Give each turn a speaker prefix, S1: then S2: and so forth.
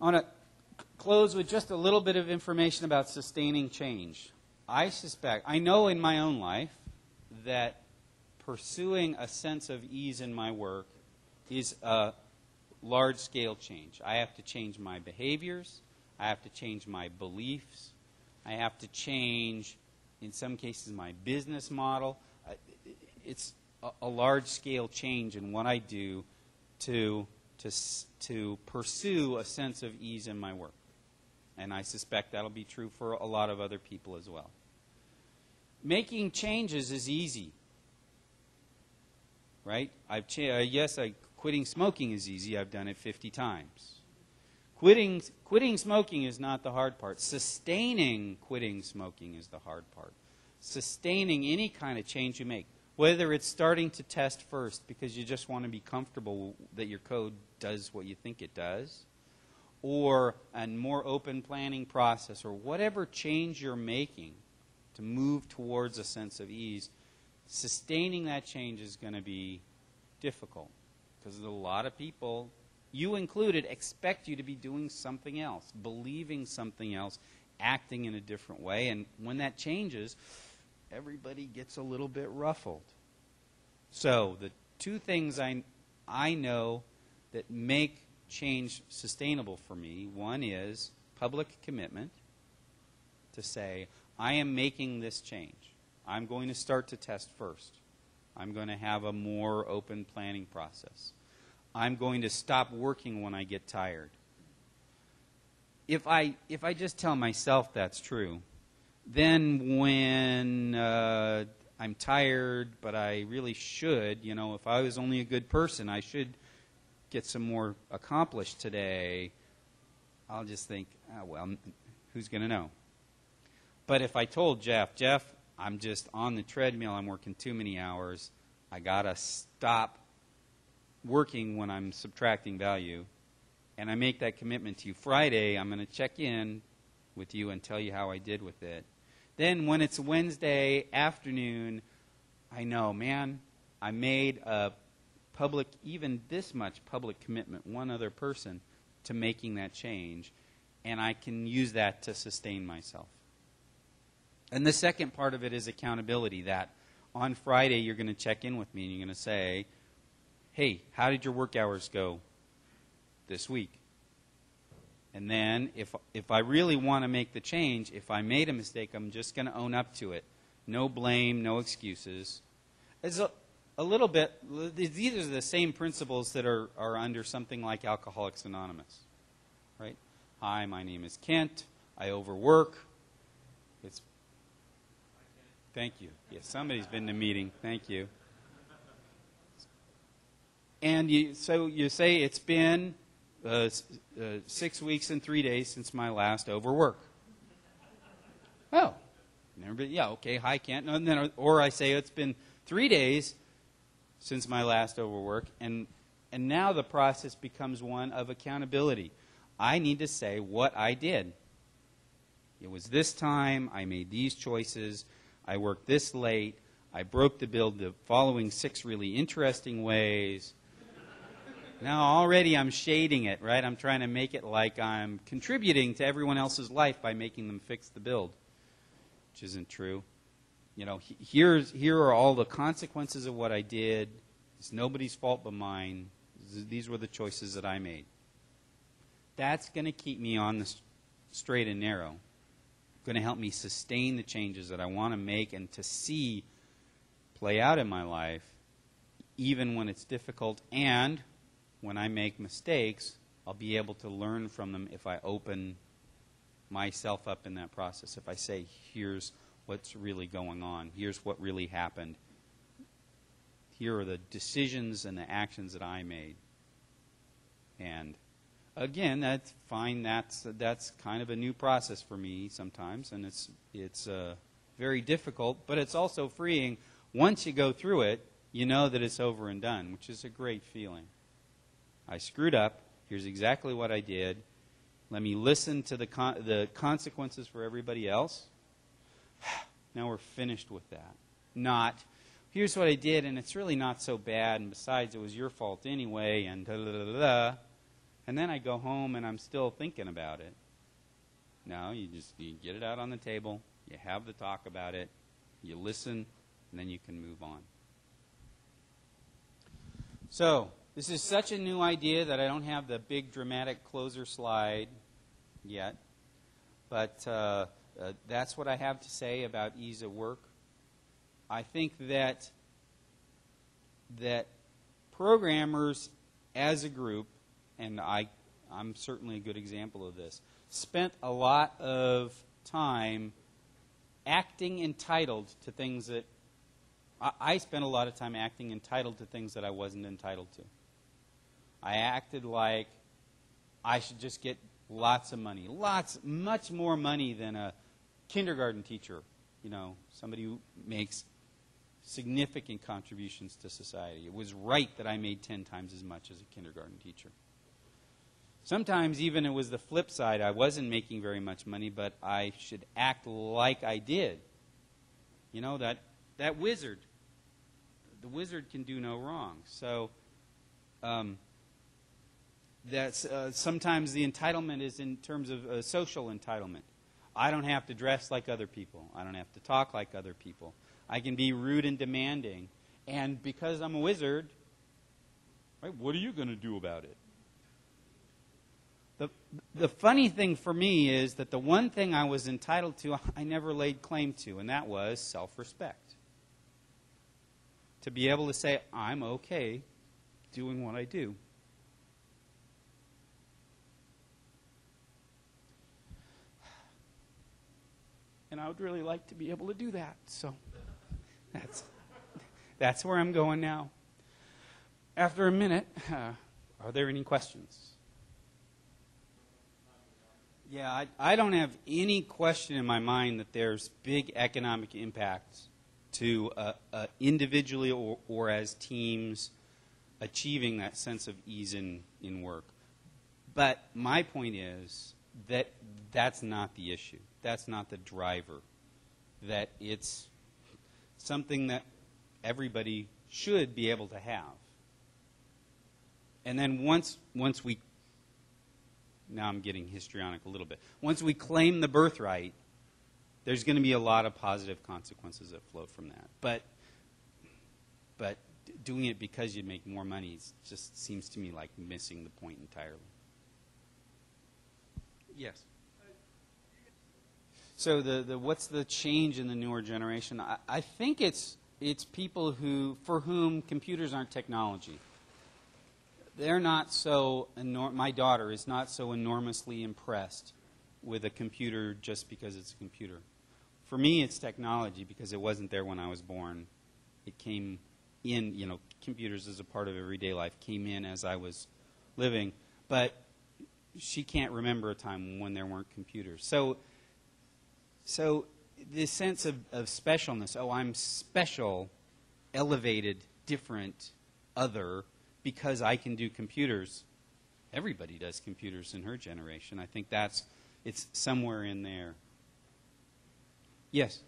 S1: I want to close with just a little bit of information about sustaining change. I know in my own life that pursuing a sense of ease in my work is a large-scale change. I have to change my behaviors. I have to change my beliefs. I have to change, in some cases, my business model. It's a large-scale change in what I do to pursue a sense of ease in my work. And I suspect that'll be true for a lot of other people as well. Making changes is easy, right? Quitting smoking is easy. I've done it 50 times. Quitting smoking is not the hard part. Sustaining quitting smoking is the hard part. Sustaining any kind of change you make, whether it's starting to test first because you just want to be comfortable that your code does what you think it does, or a more open planning process, or whatever change you're making to move towards a sense of ease, sustaining that change is going to be difficult because a lot of people, you included, expect you to be doing something else, believing something else, acting in a different way. And when that changes, everybody gets a little bit ruffled. So the two things I know that make change sustainable for me, one is public commitment to say, I am making this change. I'm going to start to test first. I'm going to have a more open planning process. I'm going to stop working when I get tired. If I just tell myself that's true, then when I'm tired, but I really should, if I was only a good person, I should get some more accomplished today, I'll just think, who's going to know? But if I told Jeff, I'm just on the treadmill, I'm working too many hours, I got to stop working when I'm subtracting value, and I make that commitment to you. Friday, I'm going to check in with you and tell you how I did with it. Then when it's Wednesday afternoon, I know, man, I made a public, even this much public commitment, one other person, to making that change, and I can use that to sustain myself. And the second part of it is accountability, that on Friday you're going to check in with me and you're going to say, hey, how did your work hours go this week? And then if I really want to make the change, if I made a mistake, I'm just going to own up to it. No blame, no excuses. It's a little bit, these are the same principles that are under something like Alcoholics Anonymous, right? Hi, my name is Kent. I overwork. Thank you. Yes, somebody's been to a meeting. Thank you. And so you say it's been 6 weeks and 3 days since my last overwork. Oh, okay. Hi, Kent. And then, or I say it's been 3 days since my last overwork, and now the process becomes one of accountability. I need to say what I did. It was this time. I made these choices. I worked this late. I broke the bill the following 6 really interesting ways. Now already I'm shading it, right? I'm trying to make it like I'm contributing to everyone else's life by making them fix the build, which isn't true. Here are all the consequences of what I did. It's nobody's fault but mine. These were the choices that I made. That's going to keep me on the straight and narrow. Going to help me sustain the changes that I want to make and to see play out in my life, even when it's difficult. And when I make mistakes, I'll be able to learn from them if I open myself up in that process. If I say, here's what's really going on. Here's what really happened. Here are the decisions and the actions that I made. And again, that's fine. That's kind of a new process for me sometimes, and it's very difficult, but it's also freeing. Once you go through it, you know that it's over and done, which is a great feeling. I screwed up. Here's exactly what I did. Let me listen to the consequences for everybody else. Now we're finished with that. Not, here's what I did, and it's really not so bad, and besides, it was your fault anyway, and da-da-da-da-da. And then I go home and I'm still thinking about it. No, you get it out on the table, you have the talk about it, you listen, and then you can move on. So, this is such a new idea that I don't have the big dramatic closer slide yet. But that's what I have to say about ease of work. I think that programmers as a group, and I'm certainly a good example of this, spent a lot of time acting entitled to things that I spent a lot of time acting entitled to things that I wasn't entitled to. I acted like I should just get lots of money, much more money than a kindergarten teacher, somebody who makes significant contributions to society. It was right that I made 10 times as much as a kindergarten teacher. Sometimes even it was the flip side. I wasn't making very much money, but I should act like I did. That wizard. The wizard can do no wrong. So that's sometimes the entitlement is in terms of social entitlement. I don't have to dress like other people. I don't have to talk like other people. I can be rude and demanding. And because I'm a wizard, right, what are you going to do about it? The funny thing for me is that the one thing I was entitled to, I never laid claim to, and that was self-respect. To be able to say, I'm okay doing what I do. And I would really like to be able to do that. So that's where I'm going now. After a minute, are there any questions? Yeah, I don't have any question in my mind that there's big economic impacts to individually or as teams achieving that sense of ease in work. But my point is that that's not the issue. That's not the driver. That it's something that everybody should be able to have. And then once we, now I'm getting histrionic a little bit, once we claim the birthright, there's going to be a lot of positive consequences that flow from that. But doing it because you make more money just seems to me like missing the point entirely. Yes. So what's the change in the newer generation? I think it's people for whom computers aren't technology. They're not so my daughter is not so enormously impressed with a computer just because it's a computer. For me, it's technology because it wasn't there when I was born. It came in, computers as a part of everyday life came in as I was living. But she can't remember a time when there weren't computers. So this sense of specialness, I'm special, elevated, different, other, because I can do computers. Everybody does computers in her generation. I think it's somewhere in there. Yes?